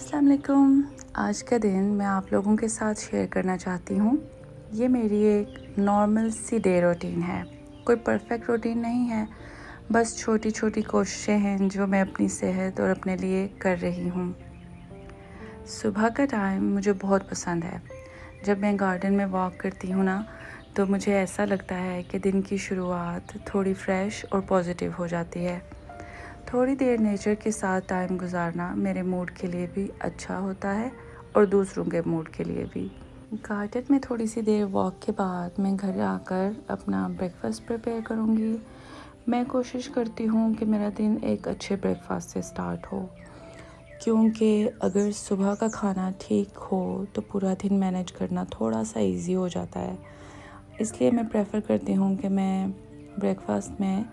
अस्सलाम वालेकुम। आज का दिन मैं आप लोगों के साथ शेयर करना चाहती हूँ। ये मेरी एक नॉर्मल सी डे रूटीन है। कोई परफेक्ट रूटीन नहीं है, बस छोटी छोटी कोशिशें हैं जो मैं अपनी सेहत और अपने लिए कर रही हूँ। सुबह का टाइम मुझे बहुत पसंद है। जब मैं गार्डन में वॉक करती हूँ ना, तो मुझे ऐसा लगता है कि दिन की शुरुआत थोड़ी फ्रेश और पॉजिटिव हो जाती है। थोड़ी देर नेचर के साथ टाइम गुजारना मेरे मूड के लिए भी अच्छा होता है और दूसरों के मूड के लिए भी। गार्डन में थोड़ी सी देर वॉक के बाद मैं घर आकर अपना ब्रेकफास्ट प्रिपेयर करूँगी। मैं कोशिश करती हूँ कि मेरा दिन एक अच्छे ब्रेकफास्ट से स्टार्ट हो, क्योंकि अगर सुबह का खाना ठीक हो तो पूरा दिन मैनेज करना थोड़ा सा इजी हो जाता है। इसलिए मैं प्रेफर करती हूँ कि मैं ब्रेकफास्ट में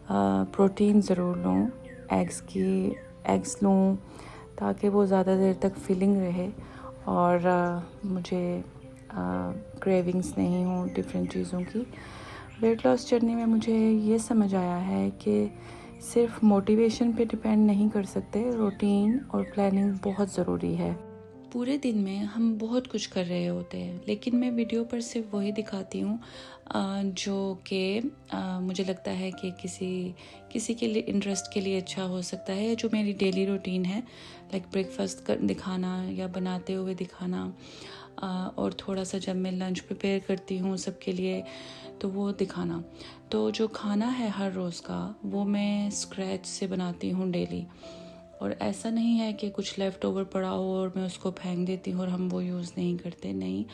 प्रोटीन ज़रूर लूँ, एग्स लूँ, ताकि वो ज़्यादा देर तक फीलिंग रहे और मुझे क्रेविंग्स नहीं हो डिफरेंट चीज़ों की। वेट लॉस जर्नी में मुझे ये समझ आया है कि सिर्फ मोटिवेशन पे डिपेंड नहीं कर सकते, रूटीन और प्लानिंग बहुत ज़रूरी है। पूरे दिन में हम बहुत कुछ कर रहे होते हैं, लेकिन मैं वीडियो पर सिर्फ वही दिखाती हूँ जो कि मुझे लगता है कि किसी के लिए इंटरेस्ट के लिए अच्छा हो सकता है। जो मेरी डेली रूटीन है, लाइक ब्रेकफास्ट दिखाना या बनाते हुए दिखाना, और थोड़ा सा जब मैं लंच प्रिपेयर करती हूँ सबके लिए तो वो दिखाना। तो जो खाना है हर रोज़ का, वो मैं स्क्रैच से बनाती हूँ डेली। और ऐसा नहीं है कि कुछ लेफ़्ट ओवर पड़ा हो और मैं उसको फेंक देती हूँ और हम वो यूज़ नहीं करते, नहीं।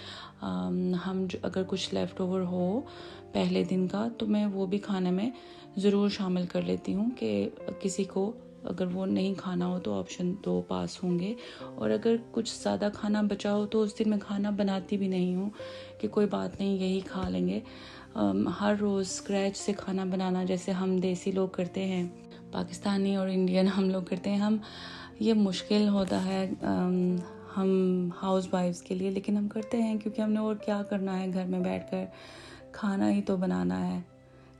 हम अगर कुछ लेफ़्ट ओवर हो पहले दिन का, तो मैं वो भी खाने में ज़रूर शामिल कर लेती हूँ कि किसी को अगर वो नहीं खाना हो तो ऑप्शन 2 पास होंगे। और अगर कुछ ज़्यादा खाना बचा हो तो उस दिन मैं खाना बनाती भी नहीं हूँ कि कोई बात नहीं, यही खा लेंगे। हर रोज़ स्क्रैच से खाना बनाना, जैसे हम देसी लोग करते हैं, पाकिस्तानी और इंडियन हम लोग करते हैं, ये मुश्किल होता है हम हाउस वाइफ्स के लिए, लेकिन हम करते हैं क्योंकि हमने और क्या करना है, घर में बैठकर खाना ही तो बनाना है,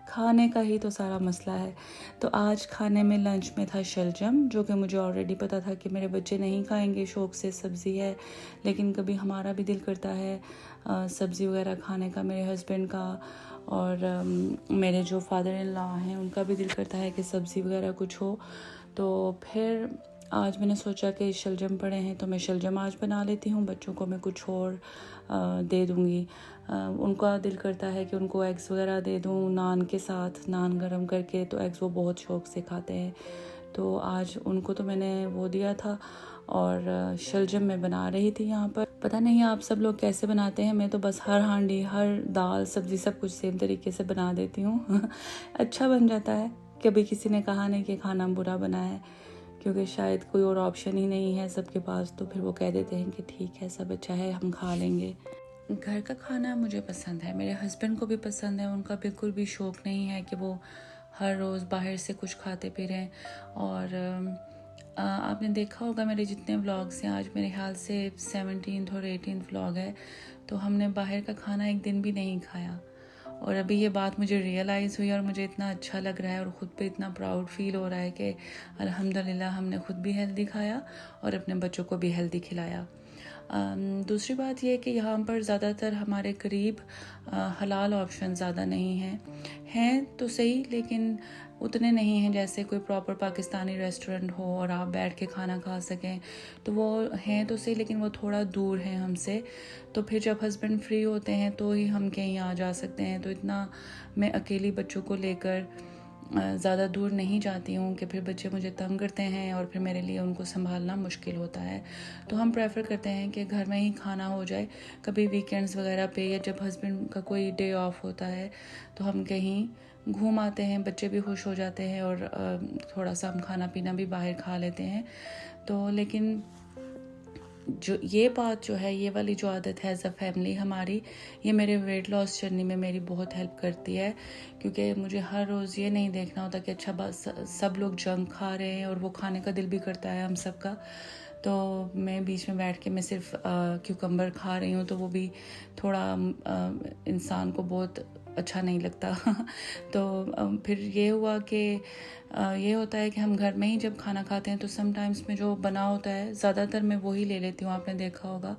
खाने का ही तो सारा मसला है। तो आज खाने में लंच में था शलजम, जो कि मुझे ऑलरेडी पता था कि मेरे बच्चे नहीं खाएंगे शौक़ से, सब्ज़ी है, लेकिन कभी हमारा भी दिल करता है सब्ज़ी वगैरह खाने का, मेरे हस्बैंड का और मेरे जो फादर इन लॉ हैं उनका भी दिल करता है कि सब्ज़ी वगैरह कुछ हो। तो फिर आज मैंने सोचा कि शलजम पड़े हैं तो मैं शलजम आज बना लेती हूँ, बच्चों को मैं कुछ और दे दूँगी। उनका दिल करता है कि उनको एग्स वगैरह दे दूँ नान के साथ, नान गरम करके, तो एग्स वो बहुत शौक़ से खाते हैं। तो आज उनको तो मैंने वो दिया था और शलजम मैं बना रही थी यहाँ पर। पता नहीं आप सब लोग कैसे बनाते हैं, मैं तो बस हर हांडी, हर दाल सब्ज़ी सब कुछ सेम तरीके से बना देती हूँ अच्छा बन जाता है। कभी किसी ने कहा नहीं कि खाना बुरा बना है, क्योंकि शायद कोई और ऑप्शन ही नहीं है सबके पास, तो फिर वो कह देते हैं कि ठीक है, सब अच्छा है, हम खा लेंगे। घर का खाना मुझे पसंद है, मेरे हस्बैंड को भी पसंद है। उनका बिल्कुल भी शौक़ नहीं है कि वो हर रोज़ बाहर से कुछ खाते पी रहें। और आपने देखा होगा मेरे जितने व्लॉग्स हैं, आज मेरे ख्याल से 17th और 18th व्लॉग है, तो हमने बाहर का खाना एक दिन भी नहीं खाया। और अभी ये बात मुझे रियलाइज़ हुई और मुझे इतना अच्छा लग रहा है और ख़ुद पे इतना प्राउड फील हो रहा है कि अल्हम्दुलिल्लाह हमने ख़ुद भी हेल्दी खाया और अपने बच्चों को भी हेल्दी खिलाया। दूसरी बात ये कि यहाँ पर ज़्यादातर हमारे करीब हलाल ऑप्शन ज़्यादा नहीं हैं तो सही, लेकिन उतने नहीं हैं जैसे कोई प्रॉपर पाकिस्तानी रेस्टोरेंट हो और आप बैठ के खाना खा सकें। तो वो हैं तो सही, लेकिन वो थोड़ा दूर हैं हमसे। तो फिर जब हस्बैंड फ्री होते हैं तो ही हम कहीं आ जा सकते हैं। तो इतना मैं अकेली बच्चों को लेकर ज़्यादा दूर नहीं जाती हूँ कि फिर बच्चे मुझे तंग करते हैं और फिर मेरे लिए उनको संभालना मुश्किल होता है। तो हम प्रेफर करते हैं कि घर में ही खाना हो जाए। कभी वीकेंड्स वगैरह पे या जब हस्बैंड का कोई डे ऑफ होता है तो हम कहीं घूम आते हैं, बच्चे भी खुश हो जाते हैं और थोड़ा सा हम खाना पीना भी बाहर खा लेते हैं। तो लेकिन जो ये बात जो है, ये वाली जो आदत है एज अ फैमिली हमारी, ये मेरे वेट लॉस जर्नी में मेरी बहुत हेल्प करती है, क्योंकि मुझे हर रोज़ ये नहीं देखना होता कि अच्छा बस सब लोग जंक खा रहे हैं और वो खाने का दिल भी करता है हम सब का। तो मैं बीच में बैठ के मैं सिर्फ क्यूकम्बर खा रही हूँ, तो वो भी थोड़ा इंसान को बहुत अच्छा नहीं लगता। तो फिर ये हुआ कि ये होता है कि हम घर में ही जब खाना खाते हैं तो समटाइम्स में जो बना होता है ज़्यादातर मैं वही ले लेती हूँ, आपने देखा होगा।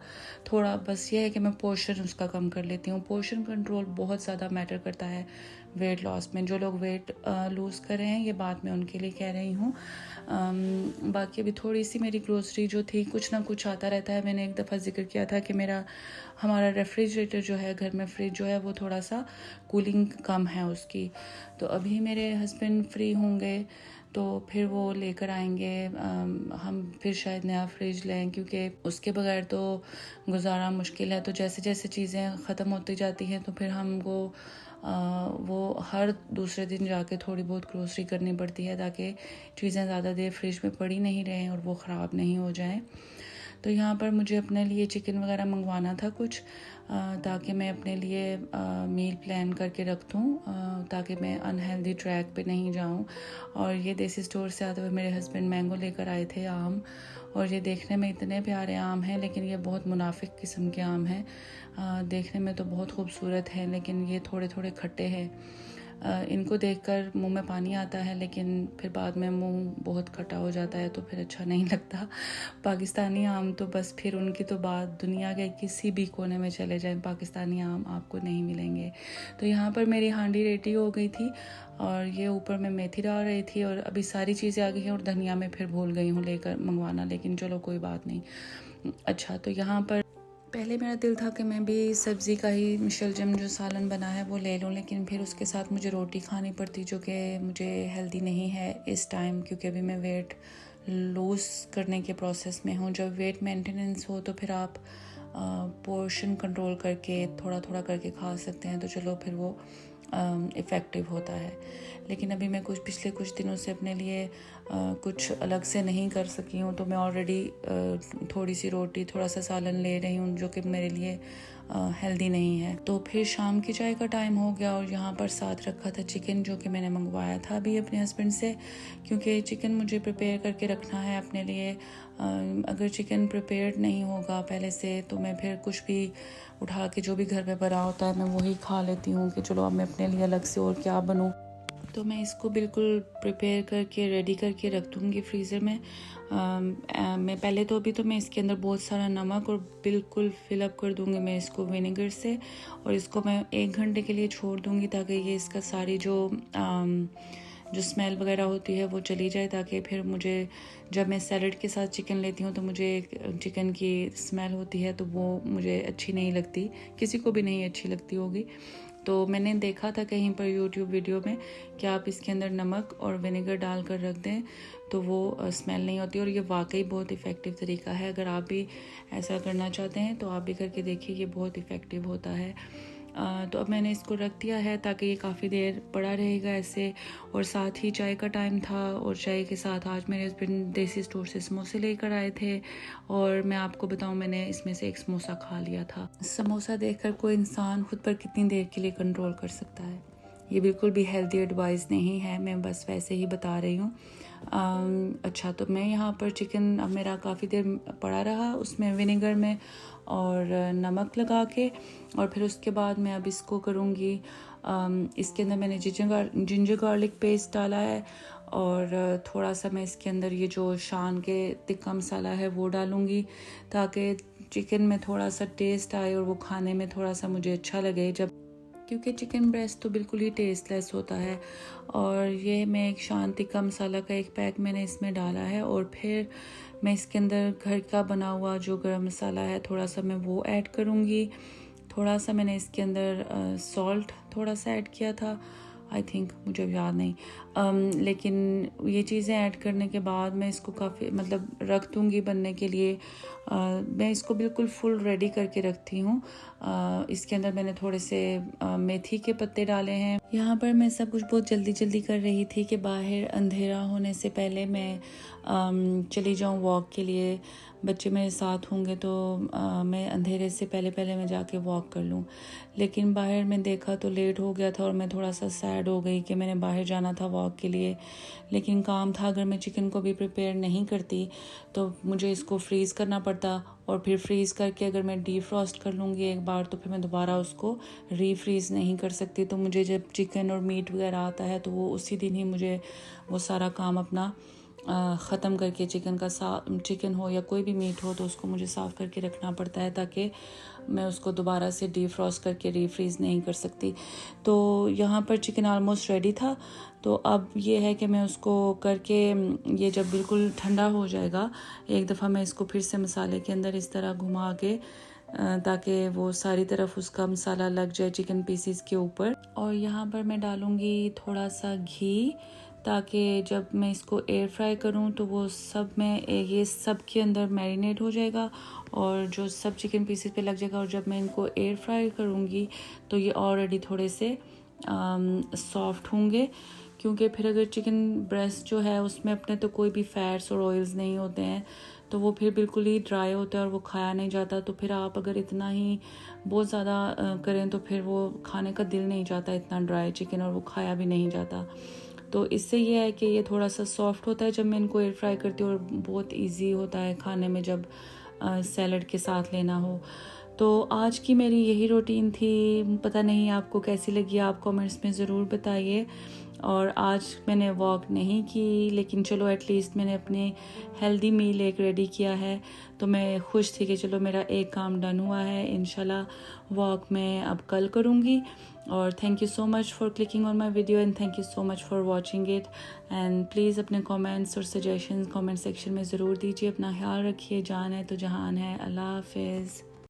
थोड़ा बस ये है कि मैं पोर्शन उसका कम कर लेती हूँ। पोर्शन कंट्रोल बहुत ज़्यादा मैटर करता है वेट लॉस में। जो लोग वेट लूज़ कर रहे हैं, ये बात मैं उनके लिए कह रही हूँ। बाकी अभी थोड़ी सी मेरी ग्रोसरी जो थी, कुछ ना कुछ आता रहता है। मैंने एक दफ़ा जिक्र किया था कि हमारा रेफ्रिजरेटर जो है घर में, फ्रिज जो है वो थोड़ा सा कूलिंग कम है उसकी। तो अभी मेरे हस्बैंड फ्री होंगे तो फिर वो लेकर आएंगे। हम फिर शायद नया फ्रिज लें, क्योंकि उसके बगैर तो गुजारा मुश्किल है। तो जैसे जैसे चीज़ें ख़त्म होती जाती हैं तो फिर हमको वो हर दूसरे दिन जाके थोड़ी बहुत ग्रोसरी करनी पड़ती है, ताकि चीज़ें ज़्यादा देर फ्रिज में पड़ी नहीं रहें और वो ख़राब नहीं हो जाएं। तो यहाँ पर मुझे अपने लिए चिकन वगैरह मंगवाना था कुछ, ताकि मैं अपने लिए मील प्लान करके रख दूँ, ताकि मैं अनहेल्दी ट्रैक पे नहीं जाऊँ। और ये देसी स्टोर से आते हुए मेरे हस्बैंड मैंगो लेकर आए थे, आम। और ये देखने में इतने प्यारे आम हैं, लेकिन ये बहुत मुनाफिक किस्म के आम हैं। देखने में तो बहुत खूबसूरत हैं, लेकिन ये थोड़े थोड़े खट्टे हैं। इनको देखकर मुंह में पानी आता है, लेकिन फिर बाद में मुंह बहुत खट्टा हो जाता है, तो फिर अच्छा नहीं लगता। पाकिस्तानी आम तो बस फिर उनकी तो बात, दुनिया के किसी भी कोने में चले जाएं पाकिस्तानी आम आपको नहीं मिलेंगे। तो यहाँ पर मेरी हांडी रेडी हो गई थी और ये ऊपर मैं मेथी डाल रही थी, और अभी सारी चीज़ें आ गई हैं और धनिया में फिर भूल गई हूँ लेकर मंगवाना, लेकिन चलो कोई बात नहीं। अच्छा, तो यहाँ पर पहले मेरा दिल था कि मैं भी सब्ज़ी का ही मिशलजम जो सालन बना है वो ले लूँ, लेकिन फिर उसके साथ मुझे रोटी खानी पड़ती, जो कि मुझे हेल्दी नहीं है इस टाइम, क्योंकि अभी मैं वेट लूज़ करने के प्रोसेस में हूँ। जब वेट मेंटेनेंस हो तो फिर आप पोर्शन कंट्रोल करके थोड़ा थोड़ा करके खा सकते हैं, तो चलो फिर वो इफ़ेक्टिव होता है। लेकिन अभी मैं पिछले कुछ दिनों से अपने लिए कुछ अलग से नहीं कर सकी हूँ, तो मैं ऑलरेडी थोड़ी सी रोटी, थोड़ा सा सालन ले रही हूँ, जो कि मेरे लिए हेल्दी नहीं है। तो फिर शाम की चाय का टाइम हो गया और यहाँ पर साथ रखा था चिकन, जो कि मैंने मंगवाया था अभी अपने हस्बैंड से, क्योंकि चिकन मुझे प्रिपेयर करके रखना है अपने लिए। अगर चिकन प्रिपेयर्ड नहीं होगा पहले से, तो मैं फिर कुछ भी उठा के जो भी घर पे बना होता है मैं वही खा लेती हूँ कि चलो अब मैं अपने लिए अलग से और क्या बनूँ। तो मैं इसको बिल्कुल प्रिपेयर करके रेडी करके रख दूँगी फ्रीज़र में। मैं पहले तो अभी तो मैं इसके अंदर बहुत सारा नमक और बिल्कुल फिलअप कर दूँगी मैं इसको विनेगर से, और इसको मैं 1 घंटे के लिए छोड़ दूँगी, ताकि ये इसका सारी जो स्मेल वगैरह होती है वो चली जाए, ताकि फिर मुझे जब मैं सैलड के साथ चिकन लेती हूँ तो मुझे चिकन की स्मेल होती है, तो वो मुझे अच्छी नहीं लगती, किसी को भी नहीं अच्छी लगती होगी। तो मैंने देखा था कहीं पर यूट्यूब वीडियो में कि आप इसके अंदर नमक और विनेगर डाल कर रख दें तो वो स्मेल नहीं होती, और ये वाकई बहुत इफ़ेक्टिव तरीका है। अगर आप भी ऐसा करना चाहते हैं तो आप भी करके देखिए, ये बहुत इफ़ेक्टिव होता है। तो अब मैंने इसको रख दिया है ताकि ये काफ़ी देर पड़ा रहेगा ऐसे। और साथ ही चाय का टाइम था, और चाय के साथ आज मेरे हस्बैंड देसी स्टोर से समोसे लेकर आए थे, और मैं आपको बताऊं मैंने इसमें से एक समोसा खा लिया था। समोसा देखकर कोई इंसान खुद पर कितनी देर के लिए कंट्रोल कर सकता है। ये बिल्कुल भी हेल्दी एडवाइस नहीं है, मैं बस वैसे ही बता रही हूँ। अच्छा, तो मैं यहाँ पर चिकन अब मेरा काफ़ी देर पड़ा रहा उसमें विनेगर में और नमक लगा के, और फिर उसके बाद मैं अब इसको करूँगी। इसके अंदर मैंने जिंजर गार्लिक पेस्ट डाला है, और थोड़ा सा मैं इसके अंदर ये जो शान के तिक्का मसाला है वो डालूँगी, ताकि चिकन में थोड़ा सा टेस्ट आए और वो खाने में थोड़ा सा मुझे अच्छा लगे, क्योंकि चिकन ब्रेस्ट तो बिल्कुल ही टेस्टलेस होता है। और ये मैं एक शान तिक्का मसाला का एक पैक मैंने इसमें डाला है, और फिर मैं इसके अंदर घर का बना हुआ जो गरम मसाला है थोड़ा सा मैं वो ऐड करूँगी। थोड़ा सा मैंने इसके अंदर सॉल्ट थोड़ा सा ऐड किया था, आई थिंक, मुझे याद नहीं। लेकिन ये चीज़ें ऐड करने के बाद मैं इसको काफ़ी रख दूँगी बनने के लिए। मैं इसको बिल्कुल फुल रेडी करके रखती हूँ। इसके अंदर मैंने थोड़े से मेथी के पत्ते डाले हैं। यहाँ पर मैं सब कुछ बहुत जल्दी जल्दी कर रही थी कि बाहर अंधेरा होने से पहले मैं चली जाऊँ वॉक के लिए। बच्चे मेरे साथ होंगे तो मैं अंधेरे से पहले मैं जाके वॉक कर लूँ। लेकिन बाहर मैं देखा तो लेट हो गया था, और मैं थोड़ा सा सैड हो गई कि मैंने बाहर जाना था वॉक के लिए, लेकिन काम था। अगर मैं चिकन को भी प्रिपेयर नहीं करती तो मुझे इसको फ्रीज़ करना पड़ता, और फिर फ्रीज़ करके अगर मैं डीफ्रॉस्ट कर लूँगी एक बार तो फिर मैं दोबारा उसको रीफ्रीज़ नहीं कर सकती। तो मुझे जब चिकन और मीट वगैरह आता है तो वो उसी दिन ही मुझे वो सारा काम अपना ख़त्म करके चिकन हो या कोई भी मीट हो तो उसको मुझे साफ़ करके रखना पड़ता है, ताकि मैं उसको दोबारा से डीफ्रॉस्ट करके रीफ्रीज़ नहीं कर सकती। तो यहाँ पर चिकन ऑलमोस्ट रेडी था। तो अब ये है कि मैं उसको करके ये जब बिल्कुल ठंडा हो जाएगा, एक दफ़ा मैं इसको फिर से मसाले के अंदर इस तरह घुमा के ताकि वो सारी तरफ उसका मसाला लग जाए चिकन पीसीस के ऊपर। और यहाँ पर मैं डालूँगी थोड़ा सा घी, ताकि जब मैं इसको एयर फ्राई करूँ तो वो सब में ये सब के अंदर मैरिनेट हो जाएगा और जो सब चिकन पीसेस पे लग जाएगा। और जब मैं इनको एयर फ्राई करूँगी तो ये ऑलरेडी थोड़े से सॉफ्ट होंगे, क्योंकि फिर अगर चिकन ब्रेस्ट जो है उसमें अपने तो कोई भी फैट्स और ऑयल्स नहीं होते हैं, तो वो फिर बिल्कुल ही ड्राई होता है और वो खाया नहीं जाता। तो फिर आप अगर इतना ही बहुत ज़्यादा करें तो फिर वो खाने का दिल नहीं जाता इतना ड्राई चिकन, और वो खाया भी नहीं जाता। तो इससे ये है कि ये थोड़ा सा सॉफ्ट होता है जब मैं इनको एयर फ्राई करती हूँ, और बहुत इजी होता है खाने में जब सैलड के साथ लेना हो। तो आज की मेरी यही रूटीन थी। पता नहीं आपको कैसी लगी, आप कमेंट्स में ज़रूर बताइए। और आज मैंने वॉक नहीं की, लेकिन चलो एटलीस्ट मैंने अपने हेल्दी मील एक रेडी किया है, तो मैं खुश थी कि चलो मेरा एक काम डन हुआ है। इंशाल्लाह वॉक मैं अब कल करूँगी। और thank you so much for clicking on my video and thank you so much for watching it. And please अपने कमेंट्स और सजेशंस कमेंट सेक्शन में ज़रूर दीजिए। अपना ख्याल रखिए। जान है तो जहान है। अल्लाह हाफिज़।